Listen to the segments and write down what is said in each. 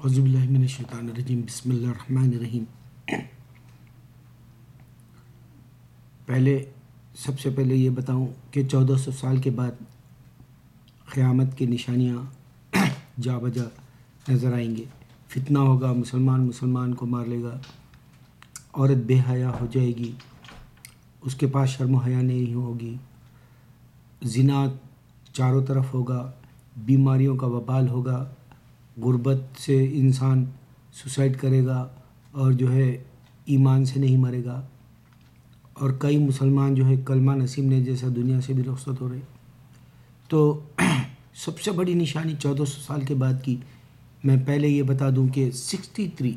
اعوذ باللہ من الشیطان الرجیم، بسم اللہ الرحمن الرحیم۔ سب سے پہلے یہ بتاؤں کہ 1400 سال کے بعد قیامت کی نشانیاں جا بجا نظر آئیں گے۔ فتنہ ہوگا، مسلمان کو مار لے گا، عورت بے حیا ہو جائے گی، اس کے پاس شرم و حیا نہیں ہوگی، زنا چاروں طرف ہوگا، بیماریوں کا وبال ہوگا، غربت سے انسان سوسائڈ کرے گا اور ایمان سے نہیں مرے گا، اور کئی مسلمان کلمہ نصیب نے جیسا دنیا سے بھی رخصت ہو رہے۔ تو سب سے بڑی نشانی 1400 سال کے بعد کی میں پہلے یہ بتا دوں کہ 63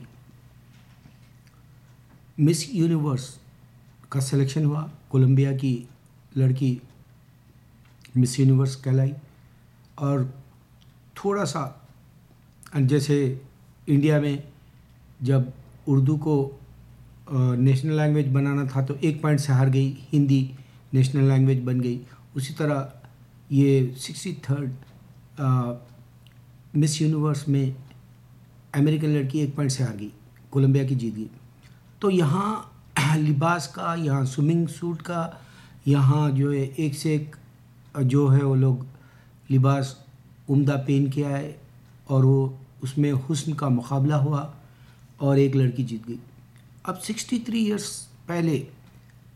مس یونیورس کا سلیکشن ہوا۔ کولمبیا کی لڑکی مس یونیورس کہلائی، اور تھوڑا سا جیسے انڈیا میں جب اردو کو نیشنل لینگویج بنانا تھا تو 1 پوائنٹ سے ہار گئی، ہندی نیشنل لینگویج بن گئی، اسی طرح یہ 63rd مس یونیورس میں امریکن لڑکی 1 پوائنٹ سے ہار گئی، کولمبیا کی جیت گئی۔ تو یہاں لباس کا، یہاں سوئمنگ سوٹ کا، یہاں ایک سے ایک وہ لوگ لباس عمدہ پہن کے آئے، اور وہ اس میں حسن کا مقابلہ ہوا اور ایک لڑکی جیت گئی۔ اب 63 ایئرس پہلے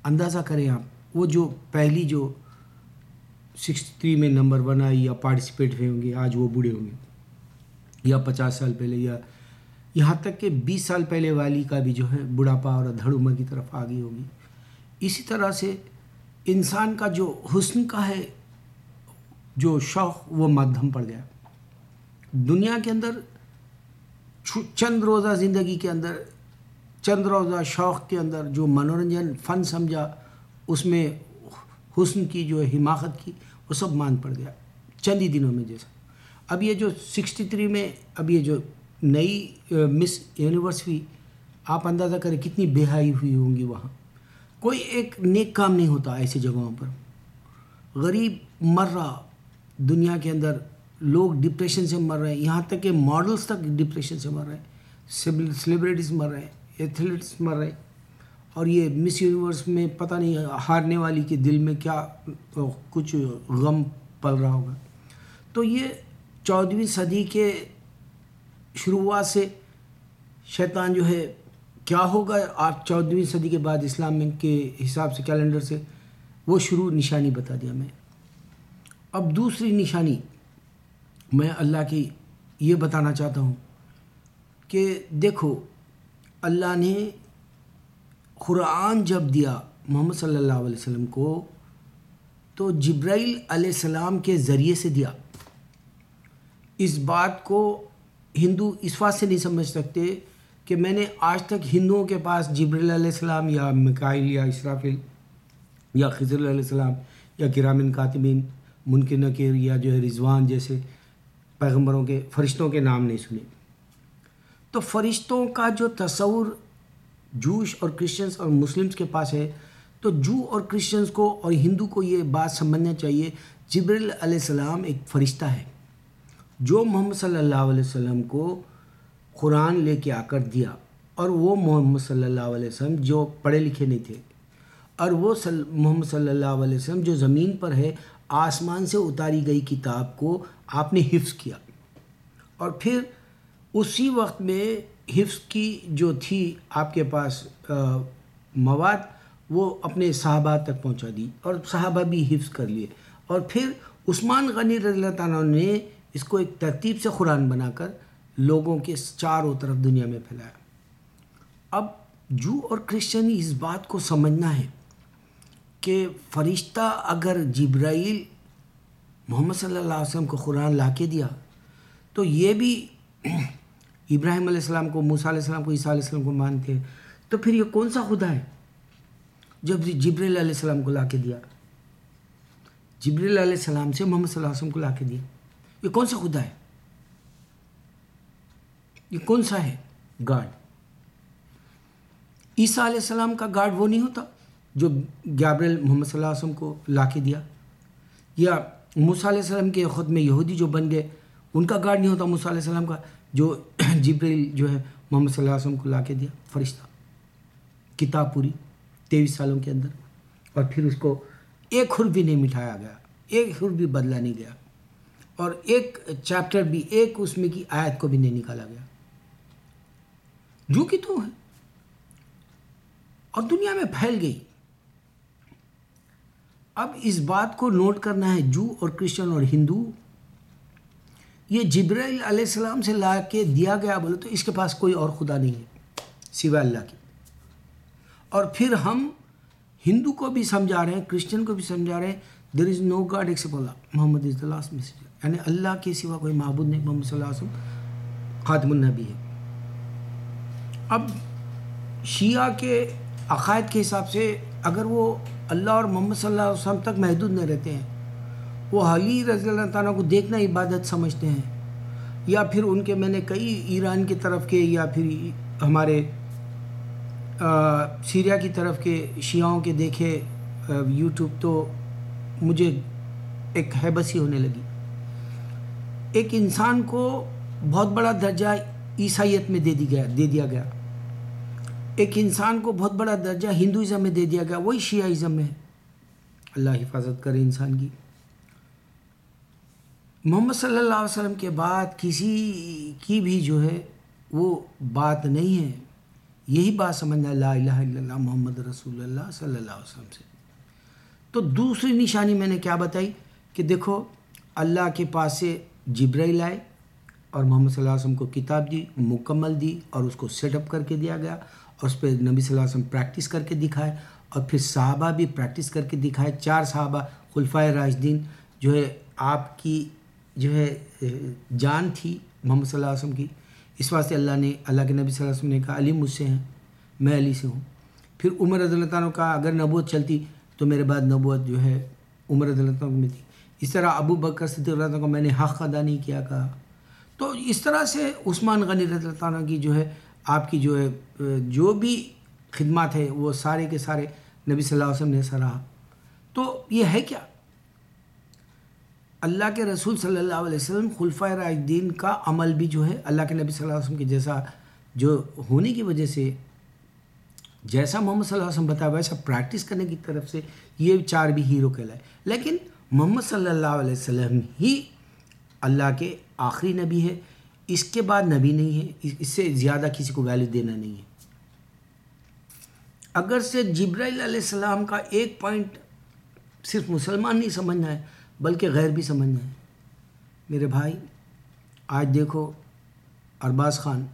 اندازہ کریں آپ، وہ پہلی 63 میں نمبر 1 آئی یا پارٹیسپیٹ ہوئے ہوں گے، آج وہ بوڑھے ہوں گے، یا 50 سال پہلے، یا یہاں تک کہ 20 سال پہلے والی کا بھی بڑھاپا اور دھڑ عمر کی طرف آ گئی ہوگی۔ اسی طرح سے انسان کا حسن کا ہے شوق، وہ مدھم پڑ گیا۔ دنیا کے اندر چند روزہ زندگی کے اندر، چند روزہ شوق کے اندر منورنجن فن سمجھا، اس میں حسن کی حماقت کی، وہ سب مان پڑ گیا چند ہی دنوں میں۔ جیسا اب یہ 63 میں اب یہ نئی مس یونیورس ہوئی، آپ اندازہ کریں کتنی بے حیائی ہوئی ہوں گی وہاں۔ کوئی ایک نیک کام نہیں ہوتا ایسی جگہوں پر، غریب مر رہا، دنیا کے اندر لوگ ڈپریشن سے مر رہے ہیں، یہاں تک کہ ماڈلز تک ڈپریشن سے مر رہے ہیں، سیلیبریٹیز مر رہے ہیں، ایتھلیٹس مر رہے ہیں، اور یہ مس یونیورس میں پتہ نہیں ہارنے والی کے دل میں کیا کچھ غم پل رہا ہوگا۔ تو یہ 14ویں صدی کے شروعات سے شیطان کیا ہوگا، آپ 14ویں صدی کے بعد اسلام کے حساب سے کیلنڈر سے وہ شروع نشانی بتا دیا میں۔ اب دوسری نشانی میں اللہ کی یہ بتانا چاہتا ہوں کہ دیکھو، اللہ نے قرآن جب دیا محمد صلی اللہ علیہ وسلم کو تو جبرائیل علیہ السلام کے ذریعے سے دیا۔ اس بات کو ہندو اس بات سے نہیں سمجھ سکتے کہ میں نے آج تک ہندوؤں کے پاس جبرائیل علیہ السلام یا میکائیل یا اسرافیل یا خضر علیہ السلام یا کرامن کاتبین، منکر نکیر یا رضوان جیسے پیغمبروں کے، فرشتوں کے نام نہیں سنے۔ تو فرشتوں کا تصور جوش اور کرسچنز اور مسلمز کے پاس ہے، تو جو اور کرسچنز کو اور ہندو کو یہ بات سمجھنا چاہیے، جبرائیل علیہ السلام ایک فرشتہ ہے جو محمد صلی اللہ علیہ وسلم کو قرآن لے کے آ کر دیا، اور وہ محمد صلی اللہ علیہ وسلم جو پڑھے لکھے نہیں تھے، اور وہ محمد صلی اللہ علیہ وسلم جو زمین پر ہے، آسمان سے اتاری گئی کتاب کو آپ نے حفظ کیا، اور پھر اسی وقت میں حفظ کی تھی آپ کے پاس مواد، وہ اپنے صحابہ تک پہنچا دی، اور صحابہ بھی حفظ کر لیے، اور پھر عثمان غنی رضی اللہ تعالیٰ نے اس کو ایک ترتیب سے قرآن بنا کر لوگوں کے چاروں طرف دنیا میں پھیلایا۔ اب جو اور کرسچن اس بات کو سمجھنا ہے کہ فرشتہ اگر جبرائیل محمد صلی اللہ علیہ وسلم کو قرآن لا کے دیا، تو یہ بھی ابراہیم علیہ السلام کو، موسیٰ علیہ السلام کو، عیسیٰ علیہ السلام کو مانتے ہیں، تو پھر یہ کون سا خدا ہے جب جبرائیل علیہ السلام کو لا کے دیا؟ جبرائیل علیہ السلام سے محمد صلی اللہ علیہ وسلم کو لا کے دیا، یہ کون سا خدا ہے؟ یہ کون سا ہے گاڈ؟ عیسیٰ علیہ السلام کا گاڈ وہ نہیں ہوتا جو گابریل محمد صلی اللہ علیہ وسلم کو لا کے دیا؟ یا موسیٰ علیہ السلام کے خود میں یہودی جو بن گئے، ان کا گارڈ نہیں ہوتا موسیٰ علیہ السلام کا، جو جبرائیل جو ہے محمد صلی اللہ علیہ وسلم کو لا کے دیا فرشتہ، کتاب پوری 23 سالوں کے اندر، اور پھر اس کو ایک حرف بھی نہیں مٹھایا گیا، ایک حرف بھی بدلا نہیں گیا، اور ایک چیپٹر بھی، ایک اس میں کی آیت کو بھی نہیں نکالا گیا، جو کہ تو ہے، اور دنیا میں پھیل گئی۔ اب اس بات کو نوٹ کرنا ہے، جو اور کرسچن اور ہندو یہ جبرائیل علیہ السلام سے لا کے دیا گیا بولے تو اس کے پاس کوئی اور خدا نہیں ہے سوائے اللہ کی، اور پھر ہم ہندو کو بھی سمجھا رہے ہیں، کرسچن کو بھی سمجھا رہے ہیں، there is no god except Allah, Muhammad is the last messenger, یعنی اللہ کے سوا کوئی معبود نہیں، محمد صلی اللہ علیہ وسلم خاتم النبی ہے۔ اب شیعہ کے عقائد کے حساب سے اگر وہ اللہ اور محمد صلی اللہ علیہ وسلم تک محدود نہیں رہتے ہیں، وہ علی رضی اللہ تعالیٰ کو دیکھنا عبادت سمجھتے ہیں، یا پھر ان کے میں نے کئی ایران کی طرف کے یا پھر ہمارے سیریا کی طرف کے شیعوں کے دیکھے یوٹیوب، تو مجھے ایک حیبسی ہونے لگی۔ ایک انسان کو بہت بڑا درجہ عیسائیت میں دے دیا گیا، ایک انسان کو بہت بڑا درجہ ہندوازم میں دے دیا گیا، وہی شیعہ میں ہے۔ اللہ حفاظت کرے انسان کی۔ محمد صلی اللہ علیہ وسلم کے بعد کسی کی بھی جو ہے وہ بات نہیں ہے، یہی بات سمجھنا لا الہ الا اللہ محمد رسول اللہ صلی اللہ علیہ وسلم سے۔ تو دوسری نشانی میں نے کیا بتائی کہ دیکھو اللہ کے پاس سے جبرائیل آئے اور محمد صلی اللہ علیہ وسلم کو کتاب دی، مکمل دی، اور اس کو سیٹ اپ کر کے دیا گیا، اور اس پہ نبی صلی اللہ علیہ وسلم پریکٹس کر کے دکھائے، اور پھر صحابہ بھی پریکٹس کر کے دکھائے، 4 صحابہ خلفائے راشدین جو ہے آپ کی جو ہے جان تھی محمد صلی اللہ علیہ وسلم کی، اس واسطے اللہ کے نبی صلی اللہ علیہ وسلم نے کہا علی مجھ سے ہیں، میں علی سے ہوں۔ پھر عمر رضی اللہ تعالیٰ کا اگر نبوت چلتی تو میرے بعد نبوت جو ہے عمر رضی اللہ تعالیٰ میں تھی، اس طرح ابو بکر صدیق رضی اللہ تعالیٰ کو میں نے حق ادا نہیں کیا کہا، تو اس طرح سے عثمان غنی رضی اللہ تعالیٰ کی جو ہے آپ کی جو ہے جو بھی خدمات ہے وہ سارے کے سارے نبی صلی اللہ علیہ وسلم نے سراہا۔ تو یہ ہے کیا؟ اللہ کے رسول صلی اللہ علیہ وسلم خلفائے راشدین کا عمل بھی جو ہے اللہ کے نبی صلی اللہ علیہ وسلم کے جیسا جو ہونے کی وجہ سے جیسا محمد صلی اللہ علیہ وسلم بتایا ویسا پریکٹس کرنے کی طرف سے یہ 4 بھی ہیرو کہلائے، لیکن محمد صلی اللہ علیہ وسلم ہی اللہ کے آخری نبی ہے، اس کے بعد نبی نہیں ہے، اس سے زیادہ کسی کو ویلیو دینا نہیں ہے۔ اگر سے جبرائیل علیہ السلام کا ایک پوائنٹ صرف مسلمان نہیں سمجھنا ہے بلکہ غیر بھی سمجھنا ہے۔ میرے بھائی آج دیکھو ارباز خان،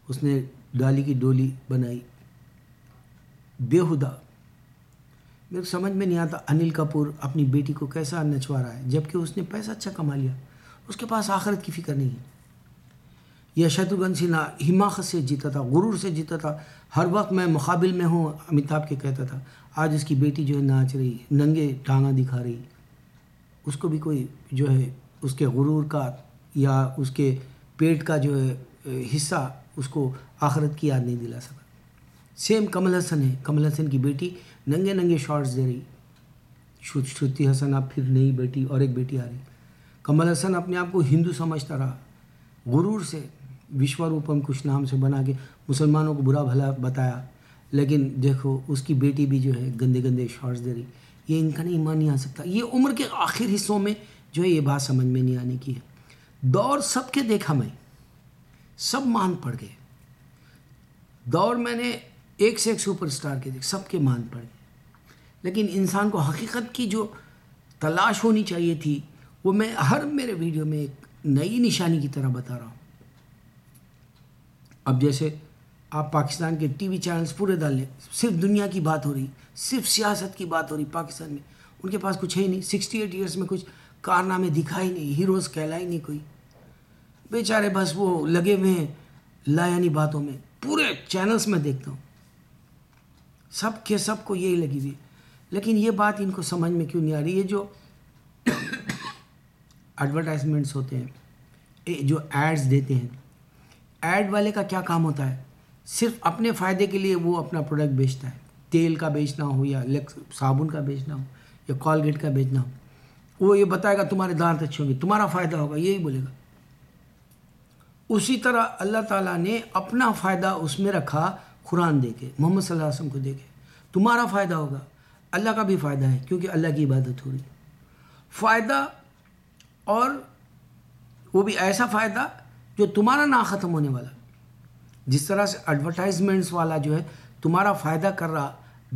اس نے ڈالی کی ڈولی بنائی بےہودہ، میرے کو سمجھ میں نہیں آتا انل کپور اپنی بیٹی کو کیسا نچوا رہا ہے جبکہ اس نے پیسہ اچھا کما لیا، اس کے پاس آخرت کی فکر نہیں ہے۔ یا شتروگھن سنہا حماقت سے جیتا تھا، غرور سے جیتا تھا، ہر وقت میں مقابل میں ہوں امیتابھ کے کہتا تھا، آج اس کی بیٹی جو ہے ناچ رہی، ننگے ٹانگاں دکھا رہی، اس کو بھی کوئی جو ہے اس کے غرور کا یا اس کے پیٹ کا جو ہے حصہ اس کو آخرت کی یاد نہیں دلا سکا۔ سیم کمل حسن ہے، کمل حسن کی بیٹی ننگے شارٹس دے رہی، شروتی حسن اب پھر نئی بیٹی اور ایک بیٹی آ رہی۔ کمل حسن اپنے آپ کو ہندو سمجھتا رہا، غرور سے وشوروپم کچھ نام سے بنا کے مسلمانوں کو برا بھلا بتایا، لیکن دیکھو اس کی بیٹی بھی جو ہے گندے شارٹس دے رہی۔ یہ ان کا نہیں ایمان نہیں آ سکتا۔ یہ عمر کے آخر حصوں میں جو ہے یہ بات سمجھ میں نہیں آنے کی ہے۔ دور سب کے دیکھا میں، سب مان پڑ گئے، دور میں نے ایک سے ایک سپر سٹار کے دیکھ، سب کے مان پڑ گئے، لیکن انسان کو حقیقت کی جو تلاش ہونی چاہیے تھی وہ میں ہر میرے ویڈیو میں ایک نئی نشانی کی طرح بتا رہا ہوں۔ اب جیسے آپ پاکستان کے ٹی وی چینلز پورے ڈال لیں، صرف دنیا کی بات ہو رہی، صرف سیاست کی بات ہو رہی پاکستان میں، ان کے پاس کچھ ہے ہی نہیں، 68 ایئرس میں کچھ کارنامے دکھا ہی نہیں، ہیروز کہلا ہی نہیں کوئی، بیچارے بس وہ لگے ہوئے ہیں لا یعنی باتوں میں۔ پورے چینلز میں دیکھتا ہوں سب کے سب کو یہی لگی ہوئی، لیکن یہ بات ان کو سمجھ میں کیوں نہیں آ رہی؟ یہ جو ایڈورٹائزمنٹس ہوتے ہیں، جو ایڈز دیتے ہیں، ایڈ والے کا کیا کام ہوتا ہے؟ صرف اپنے فائدے کے لیے وہ اپنا پروڈکٹ بیچتا ہے، تیل کا بیچنا ہو یا صابن کا بیچنا ہو یا کولگیٹ کا بیچنا ہو، وہ یہ بتائے گا تمہارے دانت اچھے ہوں گے، تمہارا فائدہ ہوگا، یہی بولے گا۔ اسی طرح اللہ تعالیٰ نے اپنا فائدہ اس میں رکھا قرآن دے کے، محمد صلی اللہ علیہ وسلم کو دے کے، تمہارا فائدہ ہوگا، اللہ کا بھی فائدہ ہے کیونکہ اللہ کی عبادت ہو رہی ہے۔ فائدہ، اور وہ بھی ایسا فائدہ جو تمہارا نہ ختم ہونے والا، جس طرح سے ایڈورٹائزمنٹس والا جو ہے تمہارا فائدہ کر رہا،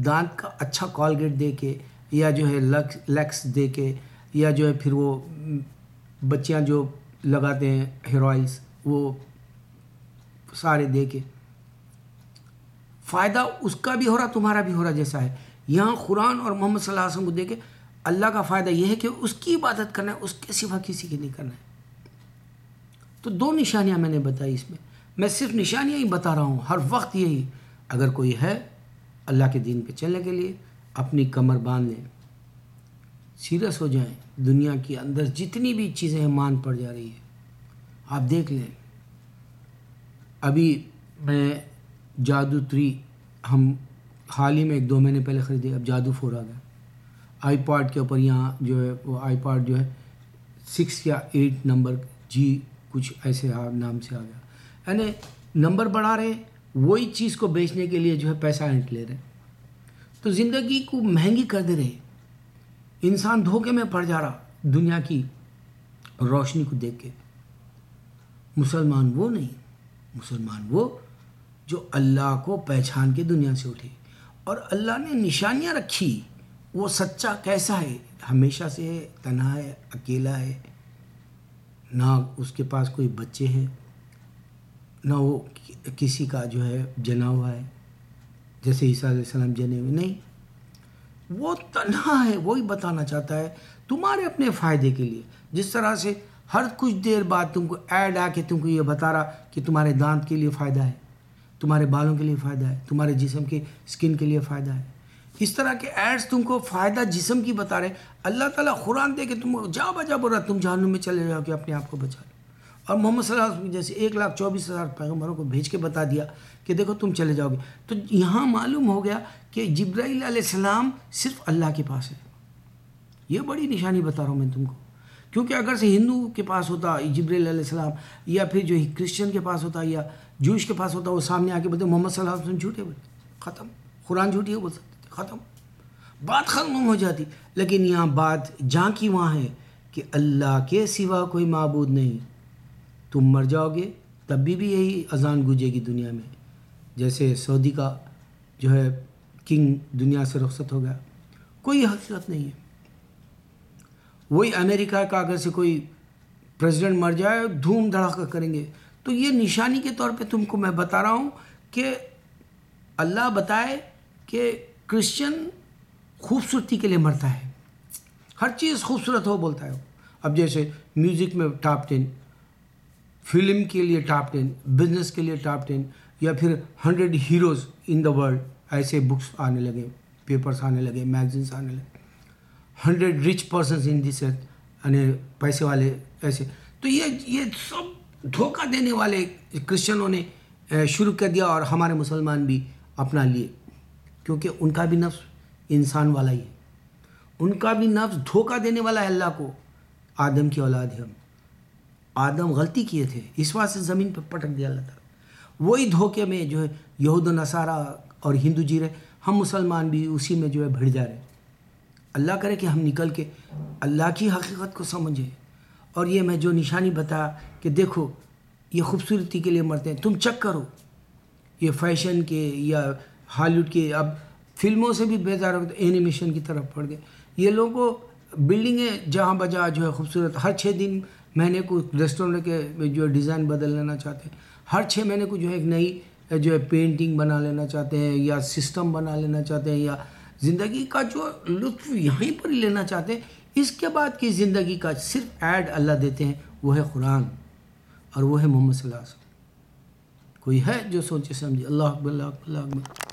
دانت کا اچھا کولگیٹ دے کے، یا جو ہے لیکس دے کے، یا جو ہے پھر وہ بچیاں جو لگاتے ہیں ہیئر آئلس، وہ سارے دے کے، فائدہ اس کا بھی ہو رہا تمہارا بھی ہو رہا جیسا ہے۔ یہاں قرآن اور محمد صلی اللہ علیہ وسلم کو دے کے اللہ کا فائدہ یہ ہے کہ اس کی عبادت کرنا ہے، اس کے سوا کسی کی نہیں کرنا ہے۔ تو دو نشانیاں میں نے بتائی اس میں صرف نشانیاں ہی بتا رہا ہوں، ہر وقت یہی، اگر کوئی ہے اللہ کے دین پہ چلنے کے لیے اپنی کمر باندھ لیں، سیریس ہو جائیں۔ دنیا کے اندر جتنی بھی چیزیں ہیں مان پڑ جا رہی ہے، آپ دیکھ لیں۔ ابھی میں جادو 3 ہم حال ہی میں 1-2 مہینے پہلے خریدے، اب جادو 4 آ گیا آئی پاڈ کے اوپر۔ یہاں جو ہے وہ آئی پاڈ جو ہے 6 یا 8 نمبر جی کچھ ایسے نام سے آ گیا، یعنی نمبر بڑھا رہے ہیں، وہی چیز کو بیچنے کے لیے جو ہے پیسہ اینٹ لے رہے ہیں۔ تو زندگی کو مہنگی کر دے رہے، انسان دھوکے میں پڑ جا رہا دنیا کی روشنی کو دیکھ کے۔ مسلمان وہ نہیں، مسلمان وہ جو اللہ کو پہچان کے دنیا سے اٹھے، اور اللہ نے نشانیاں رکھی، وہ سچا کیسا ہے، ہمیشہ سے ہے، تنہا ہے، اکیلا ہے، نہ اس کے پاس کوئی بچے ہیں، نہ وہ کسی کا جو ہے جنا ہوا ہے جیسے عیسیٰ علیہ السلام جنے ہوئے، نہیں، وہ تنہا ہے۔ وہی بتانا چاہتا ہے تمہارے اپنے فائدے کے لیے، جس طرح سے ہر کچھ دیر بعد تم کو ایڈ آ کے تم کو یہ بتا رہا کہ تمہارے دانت کے لیے فائدہ ہے، تمہارے بالوں کے لیے فائدہ ہے، تمہارے جسم کے سکن کے لیے فائدہ ہے۔ اس طرح کے ایڈز تم کو فائدہ جسم کی بتا رہے، اللہ تعالیٰ قرآن دے کے تم کو جا بجا بول رہا تم جہنم میں چلے جاؤ کہ اپنے آپ کو بچا لو، اور محمد صلی اللہ علیہ وسلم جیسے 1,24,000 پیغمبروں کو بھیج کے بتا دیا کہ دیکھو تم چلے جاؤ گے۔ تو یہاں معلوم ہو گیا کہ جبرائیل علیہ السلام صرف اللہ کے پاس ہے۔ یہ بڑی نشانی بتا رہا ہوں میں تم کو، کیونکہ اگر سے ہندو کے پاس ہوتا جبرائیل علیہ السلام، یا پھر جو کرسچن کے پاس ہوتا یا جوش کے پاس ہوتا، وہ سامنے آ کے بولتے محمد صلی اللہ علیہ وسلم جھوٹے، بولتے ختم، قرآن جھوٹی ہے بول سکتے تھے، ختم، بات ختم ہو جاتی۔ لیکن یہاں بات جہاں کی وہاں ہے کہ اللہ کے سوا کوئی معبود نہیں، تم مر جاؤ گے تب بھی یہی اذان گونجے گی دنیا میں، جیسے سعودی کا جو ہے کنگ دنیا سے رخصت ہو گیا، کوئی حقیقت نہیں ہے۔ وہی امریکہ کا اگر سے کوئی پریزیڈنٹ مر جائے دھوم دھڑاکہ کریں گے۔ تو یہ نشانی کے طور پہ تم کو میں بتا رہا ہوں کہ اللہ بتائے کہ کرسچن خوبصورتی کے لیے مرتا ہے، ہر چیز خوبصورت ہو بولتا ہے۔ اب جیسے میوزک میں ٹاپ 10، فلم کے لیے ٹاپ 10، بزنس کے لیے ٹاپ 10، یا پھر 100 ہیروز ان دا ورلڈ، ایسے بکس آنے لگے، پیپرز آنے لگے، میگزینس آنے لگے، 100 ریچ پرسنز ان دس ارتھ، یعنی پیسے والے ایسے۔ تو یہ سب دھوکہ دینے والے کرسچنوں نے شروع کر دیا، اور ہمارے مسلمان بھی اپنا لیے، کیونکہ ان کا بھی نفس انسان والا ہی ہے، ان کا بھی نفس دھوکہ دینے والا ہے اللہ کو۔ آدم کی اولاد ہے ہم، آدم غلطی کیے تھے، اس واسطے زمین پہ پٹک دیا اللہ تعالیٰ۔ وہی دھوکے میں جو ہے یہود و نصارہ اور ہندو جی رہے، ہم مسلمان بھی اسی میں جو ہے بھڑ جا رہے۔ اللہ کرے کہ ہم نکل کے اللہ کی حقیقت کو سمجھیں، اور یہ میں جو نشانی بتایا کہ دیکھو یہ خوبصورتی کے لیے مرتے ہیں، تم چیک کرو، یہ فیشن کے یا ہالی ووڈ کے، اب فلموں سے بھی بیزار ہو گئے، اینیمیشن کی طرف پڑ گئے۔ یہ لوگوں کو بلڈنگیں جہاں بجا جو ہے خوبصورت، ہر 6 دن مہینے کو ریسٹورینٹ کے جو ہے ڈیزائن بدل لینا چاہتے ہیں، ہر 6 مہینے کو جو ہے ایک نئی جو ہے پینٹنگ بنا لینا چاہتے ہیں، یا سسٹم بنا لینا چاہتے ہیں، یا زندگی کا جو لطف یہیں پر ہی لینا چاہتے ہیں۔ اس کے بعد کی زندگی کا صرف ایڈ اللہ دیتے ہیں، وہ ہے قرآن، اور وہ ہے محمد صلی اللہ علیہ وسلم۔ کوئی ہے جو سوچے سمجھے؟ اللہ اکبر، اللہ اکبر، اللہ اکبر۔